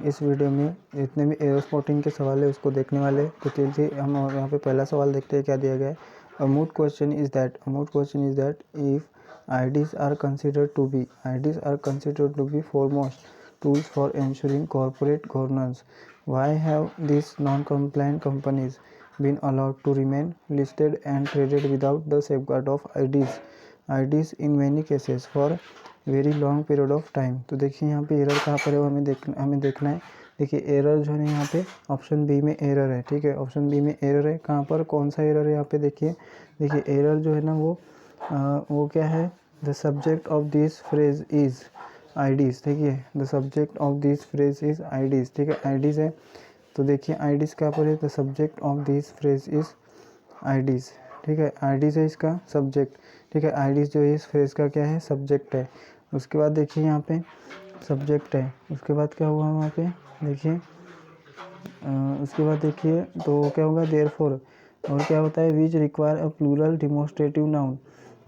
इस वीडियो में जितने भी एरो स्पॉटिंग के सवाल है उसको देखने वाले। तो चलिए हम यहाँ पे पहला सवाल देखते हैं क्या दिया गया है। A moot question is that if IDs are considered to be foremost tools for ensuring corporate governance, why have these non-compliant companies been allowed to remain listed and traded without the safeguard of IDs in many cases for very long period of time. तो देखिए यहाँ पे error कहाँ पर है वो हमें देखना है। देखिए एरर जो है यहाँ पे ऑप्शन बी में एरर है, ठीक है। ऑप्शन बी में एरर है, कहाँ पर कौन सा एरर है यहाँ पे देखिए एरर जो है ना वो क्या है, the subject of this phrase is IDs। देखिए the subject of this phrase is IDs, ठीक है। IDs है तो देखिए IDs कहाँ पर है, the subject of this phrase is IDs, ठीक है। IDs है इसका सब्जेक्ट, ठीक है। IDs जो है इस फ्रेज का क्या है, सब्जेक्ट है। उसके बाद देखिए यहाँ पे सब्जेक्ट है, उसके बाद क्या हुआ वहाँ पे देखिए उसके बाद देखिए तो क्या होगा देयरफॉर, और क्या होता है which require a plural demonstrative noun,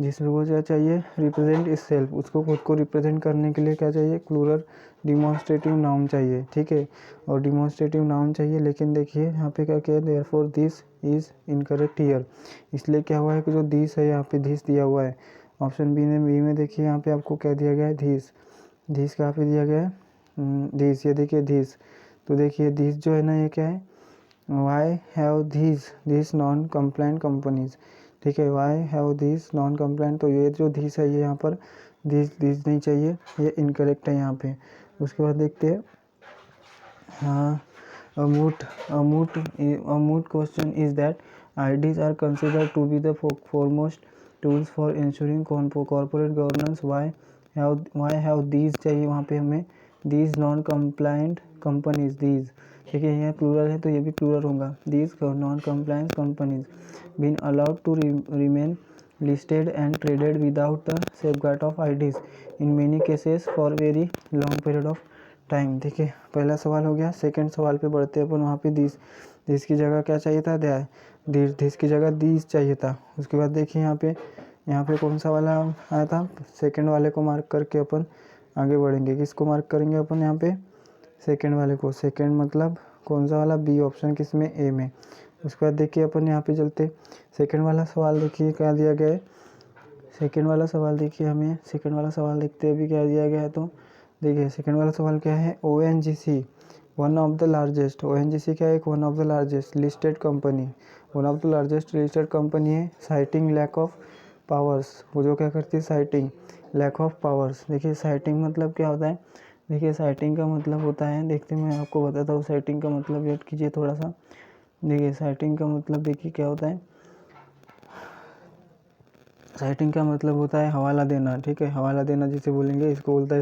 जिसमें वो क्या चाहिए रिप्रेजेंट इस सेल्फ, उसको खुद को रिप्रेजेंट करने के लिए क्या चाहिए प्लूरल डिमोस्ट्रेटिव नाउन चाहिए, ठीक है। और डिमोस्ट्रेटिव नाउन चाहिए, लेकिन देखिए यहाँ पे क्या किया therefore this is incorrect here. इसलिए क्या हुआ है कि जो दिस है यहाँ पे दिस दिया हुआ है ऑप्शन बी में देखिए यहाँ पे आपको क्या दिया गया है दिस कहाँ पे दिया गया है दिस, ये देखिए दिस। तो देखिए दिस जो है ना ये क्या है, why have this non compliant companies, ठीक है। Why have this non compliant, तो ये जो दिस है ये यहाँ पर दिस नहीं चाहिए, ये इनकरेक्ट है यहाँ पे। उसके बाद देखते हैं हाँ a moot question is that IDs are considered to be the foremost tools for ensuring corporate governance. Why have these चाहिए वहाँ पे हमें these non-compliant companies, these, ठीक है। यहाँ प्लूरल है तो ये भी प्लूरल होगा, these non-compliant companies been allowed to remain listed and traded without the safeguard of IDs in many cases for very long period of time, ठीक है। पहला सवाल हो गया। सेकंड सवाल पे बढ़ते हैं अपन। वहाँ पे दिस की जगह क्या चाहिए था, दिस की जगह दिस चाहिए था। उसके बाद देखिए यहाँ पे कौन सा वाला आया था, सेकंड वाले को मार्क करके अपन आगे बढ़ेंगे। किसको मार्क करेंगे अपन यहाँ पे, सेकंड वाले को। सेकंड मतलब कौन सा वाला, बी ऑप्शन, किस में, ए में। उसके बाद देखिए अपन यहाँ पे चलते सेकंड वाला सवाल देखिए क्या दिया गया है। सेकंड वाला सवाल देखिए हमें सेकंड वाला सवाल देखते अभी क्या दिया गया है। तो देखिए सेकंड वाला सवाल क्या है, ONGC one of the largest, ONGC क्या है, one of the largest listed company, one of the largest listed company है, साइटिंग लैक ऑफ पावर्स। वो जो क्या करती है, साइटिंग लैक ऑफ पावर्स। देखिए साइटिंग मतलब क्या होता है, देखिए साइटिंग का मतलब होता है, देखते मैं आपको बताता हूँ साइटिंग का मतलब, वेट कीजिए थोड़ा सा। देखिए साइटिंग का मतलब देखिए क्या होता है, साइटिंग का मतलब होता है हवाला देना, ठीक है। हवाला देना जिसे बोलेंगे इसको बोलता है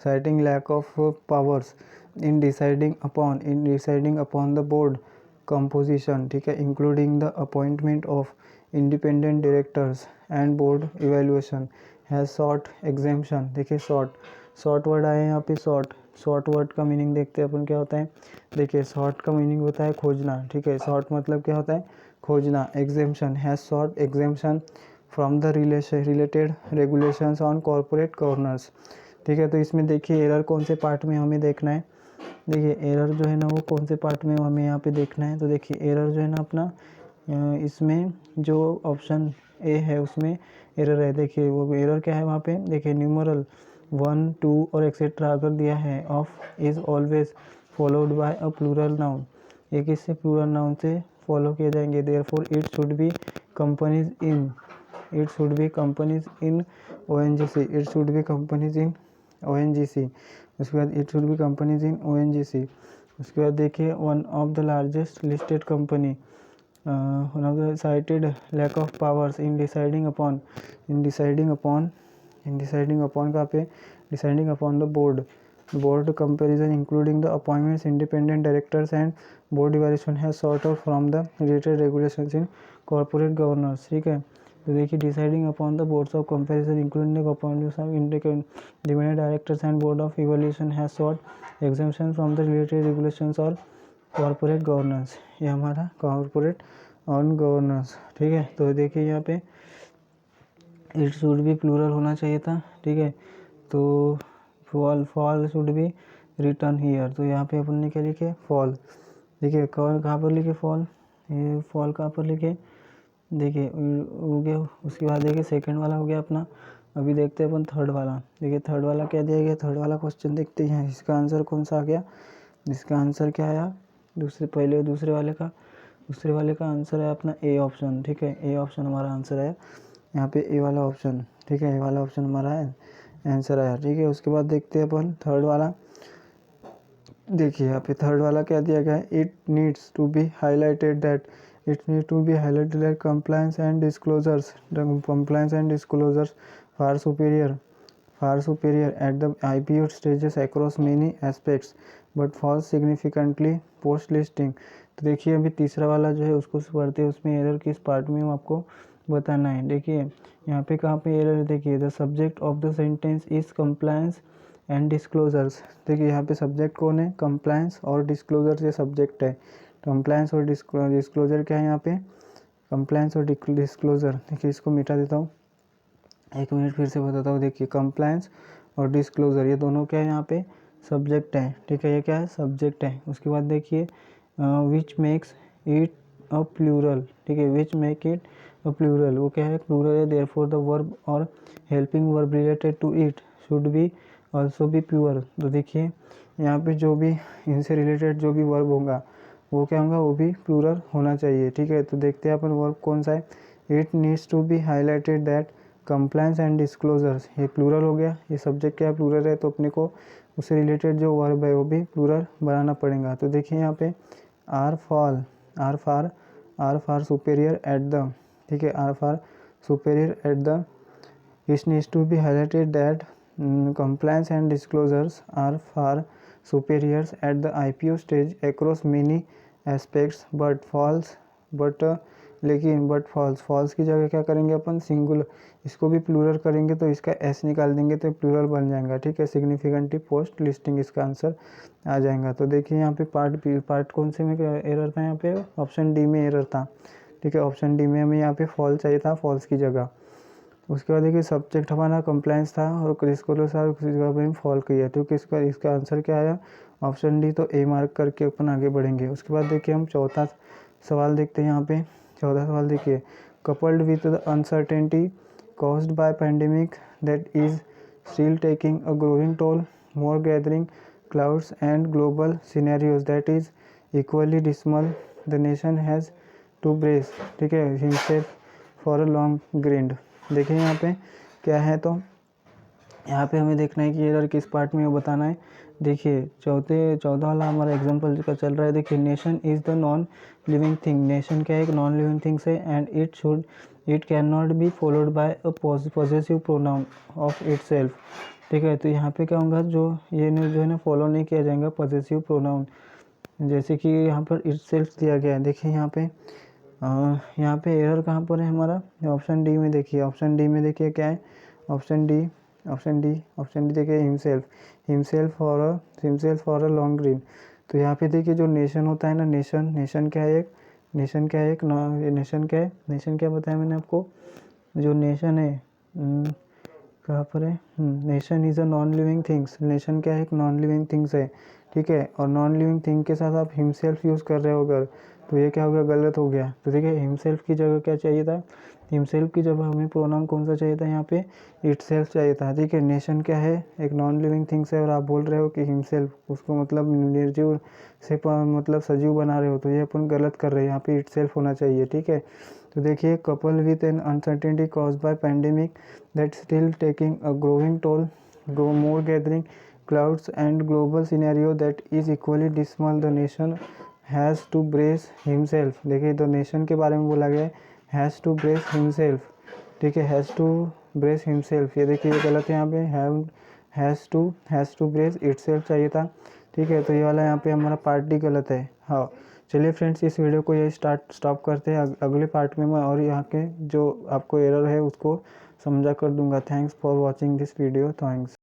citing lack of powers in deciding upon the board composition, ठीक है, including the appointment of independent directors and board evaluation has sought exemption. देखिए शॉर्ट वर्ड आए यहाँ पे, शॉर्ट वर्ड का मीनिंग देखते हैं अपन क्या होता है। देखिए शॉर्ट का मीनिंग होता है खोजना, ठीक है। शॉर्ट मतलब क्या होता है, खोजना। Exemption has sought exemption from the related regulations on corporate governance, ठीक है। तो इसमें देखिए एरर कौन से पार्ट में हमें देखना है, देखिए एरर जो है ना वो कौन से पार्ट में हमें यहाँ पे देखना है। तो देखिए एरर जो है ना अपना इसमें जो ऑप्शन ए है उसमें एरर है। देखिए वो एरर क्या है वहाँ पे, देखिए न्यूमरल 1 2 और एक्सेट्रा अगर दिया है of is always followed by a plural noun, एक इससे प्लूरल नाउन से फॉलो किए जाएंगे। Therefore it should be companies in ONGC, it should be companies in ONGC। उसके बाद it should be companies in ONGC। उसके बाद देखिए one of the largest listed company, one of the cited lack of powers in deciding upon कहाँ पे, deciding upon the board comparison including the appointments independent directors and board evaluation has sought out from the related regulations in corporate governance, ठीक है। तो देखिए deciding upon the boards of comparison including the appointments of independent directors and board of evaluation has sought exemption from the related regulations और corporate governance. ये हमारा corporate on governance, ठीक है। तो देखिए यहाँ पे इट शुड भी प्लूरल होना चाहिए था, ठीक है। तो fall should be return here. तो यहाँ पे अपन ने क्या लिखे, फॉल। देखिए कहाँ पर लिखे फॉल, ये फॉल कहाँ पर लिखे, देखिए हो गया। उसके बाद देखिए सेकंड वाला हो गया अपना। अभी देखते हैं अपन थर्ड वाला। देखिए थर्ड वाला क्या दिया गया, थर्ड वाला क्वेश्चन देखते हैं। इसका आंसर कौन सा आ गया, इसका आंसर क्या आया, दूसरे वाले का आंसर है अपना ए ऑप्शन। ठीक है, ए ऑप्शन हमारा आंसर है यहाँ पे, ए वाला ऑप्शन। ठीक है, ए वाला ऑप्शन हमारा है आंसर आया। ठीक है, उसके बाद देखते हैं अपन थर्ड वाला। देखिए यहाँ पे थर्ड वाला क्या दिया गया है, it needs to be highlighted that compliance and disclosures far superior at the IPO stages across many aspects but falls significantly post listing। तो देखिए अभी तीसरा वाला जो है उसको पढ़ते हैं, उसमें एरर किस पार्ट में आपको बताना है। देखिए यहाँ पे कहाँ पे एरर है, देखिए the subject of the sentence is compliance and disclosures. देखिए यहाँ पे सब्जेक्ट कौन है, कंप्लायंस और डिस्क्लोजर ये सब्जेक्ट है। कंप्लायंस और डिस्क्लोजर क्या है यहाँ पे, कंप्लायंस और डिस्क्लोजर। देखिए इसको मिटा देता हूँ, एक मिनट फिर से बताता हूँ। देखिए कंप्लायंस और डिस्क्लोजर ये दोनों क्या है यहाँ पे, सब्जेक्ट है। ठीक है, ये क्या है, सब्जेक्ट है। उसके बाद देखिए which makes it a plural. ठीक है, which make it a plural, वो क्या है, प्लूरल है। देयरफॉर द वर्ब और helping verb related to it should be also be pure. तो देखिए यहाँ पे जो भी इनसे रिलेटेड जो भी वर्ब होगा वो क्या होगा, वो भी प्लूरल होना चाहिए। ठीक है, तो देखते हैं अपन वर्ब कौन सा है, it needs to be highlighted that compliance and disclosures. ये प्लूरल हो गया, ये सब्जेक्ट क्या है, प्लूरल है, तो अपने को उससे रिलेटेड जो वर्ब है वो भी प्लूरल बनाना पड़ेगा। तो देखिए यहाँ पे are far superior at the, ठीक है, are far superior at the, it needs to be highlighted that compliance and disclosures are far superiors at the IPO stage across many aspects but false की जगह क्या करेंगे अपन, singular, इसको भी plural करेंगे तो इसका एस निकाल देंगे तो प्लूरल बन जाएगा। ठीक है, सिग्निफिकेंटली पोस्ट लिस्टिंग इसका आंसर आ जाएगा। तो देखिए यहाँ पे पार्ट कौन से में एरर था, यहाँ पे ऑप्शन डी में एरर था। ठीक है, ऑप्शन डी में हमें यहाँ पे फॉल्स चाहिए था, फॉल्स की जगह। उसके बाद देखिए सब्जेक्ट हमारा कंप्लायंस था और डिस्क्लोजर किसी जगह पर फॉल किया, तो इसका आंसर क्या आया, ऑप्शन डी। तो ए मार्क करके अपन आगे बढ़ेंगे। उसके बाद देखिए हम चौथा सवाल देखते हैं। यहाँ पे चौथा सवाल देखिए, coupled with the uncertainty caused by pandemic that is still taking a growing toll, more gathering clouds and global scenarios that is equally dismal, the nation has to brace, ठीक है, himself for a long grind. देखिए यहाँ पे क्या है, तो यहाँ पे हमें देखना है कि एरर किस पार्ट में बताना है। देखिए चौदह वाला हमारा एग्जांपल का चल रहा है। देखिए nation is the non living thing, nation क्या है, एक नॉन लिविंग थिंग्स है, and it can not be followed by a possessive pronoun of itself. ठीक है, तो यहाँ पे क्या होगा, जो है ना फॉलो नहीं किया जाएगा पॉसेसिव प्रोनाउन, जैसे कि यहाँ पर इटसेल्फ दिया गया है। देखिए यहाँ पे एरर कहाँ पर है हमारा, ऑप्शन डी में। देखिए ऑप्शन डी में देखिए क्या है, ऑप्शन डी देखिए himself for a long green. तो यहाँ पे देखिए जो नेशन होता है ना, नेशन क्या है, नेशन क्या बताया मैंने आपको, जो नेशन है कहाँ पर है, nation is a non living things, nation क्या है, एक नॉन लिविंग थिंग्स है। ठीक है, और नॉन लिविंग थिंग के साथ आप हिमसेल्फ यूज़ कर रहे हो अगर, तो ये क्या हो गया, गलत हो गया। तो देखिए हिमसेल्फ की जगह क्या चाहिए था, हिमसेल्फ की जगह हमें प्रोनाउन कौन सा चाहिए था, यहाँ पे इटसेल्फ चाहिए था। ठीक है, नेशन क्या है, एक नॉन लिविंग थिंग्स है, और आप बोल रहे हो कि हिमसेल्फ, उसको मतलब निर्जीव से मतलब सजीव बना रहे हो, तो ये अपन गलत कर रहे हैं, यहाँ पे इटसेल्फ होना चाहिए। ठीक है, तो देखिए couple with an uncertainty caused by pandemic that still taking a growing toll, more gathering clouds and global scenario that is equally dismal, the nation has to brace himself. देखिए द नेशन के बारे में बोला गया है, has to brace himself. ठीक है, has to brace himself, ये देखिए ये गलत है, यहाँ पे हैज़ टू ब्रेस इटसेल्फ चाहिए था। ठीक है, तो ये वाला यहाँ पे हमारा पार्ट डी गलत है। हाँ, चलिए फ्रेंड्स, इस वीडियो को यही स्टॉप करते हैं। अगले पार्ट में मैं और यहाँ के जो आपको एरर है उसको समझा कर दूंगा। Thanks for watching this video, thanks.